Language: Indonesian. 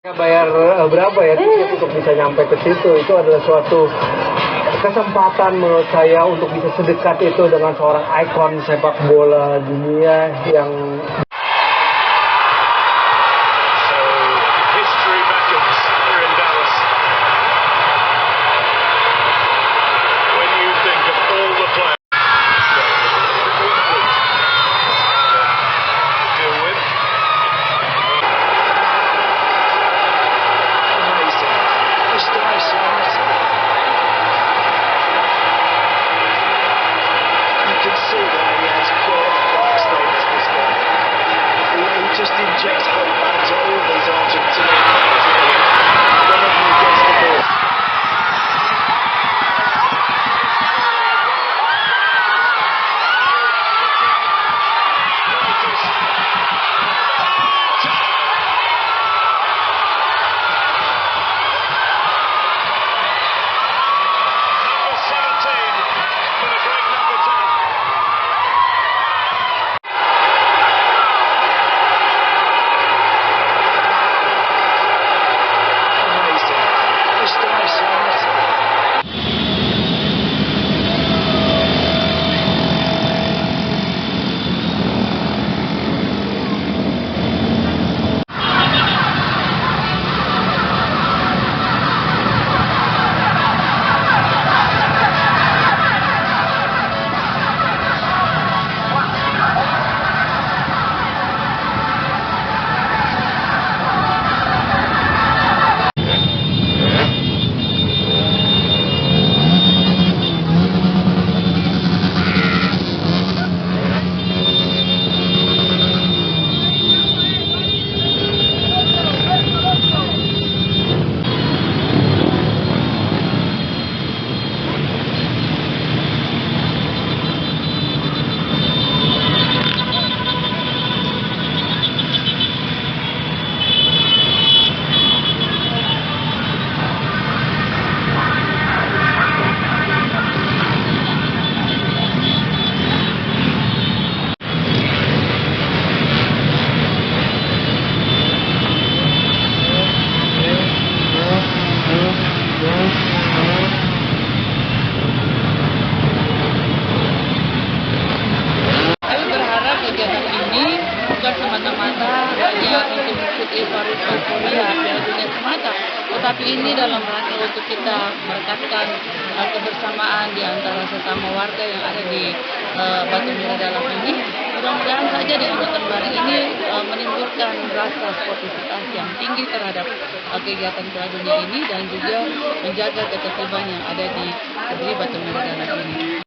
Bayar berapa ya tiket untuk bisa nyampe ke situ? Itu adalah suatu kesempatan menurut saya untuk bisa sedekat itu dengan seorang ikon sepak bola dunia yang just injects hope back to all these Argentinians. One of them gets the ball. Number 17, going to break number 10. Bukan semata-mata hanya untuk mengikuti pariwisata Piala Dunia semata, tetapi ini dalam rangka untuk kita merekatkan kebersamaan di antara sesama warga yang ada di Batu Niradalem ini. Mudah-mudahan saja di angkatan bareng ini menimbulkan rasa sportivitas yang tinggi terhadap kegiatan Piala Dunia ini dan juga menjaga ketertiban yang ada di negeri Batu Niradalem ini.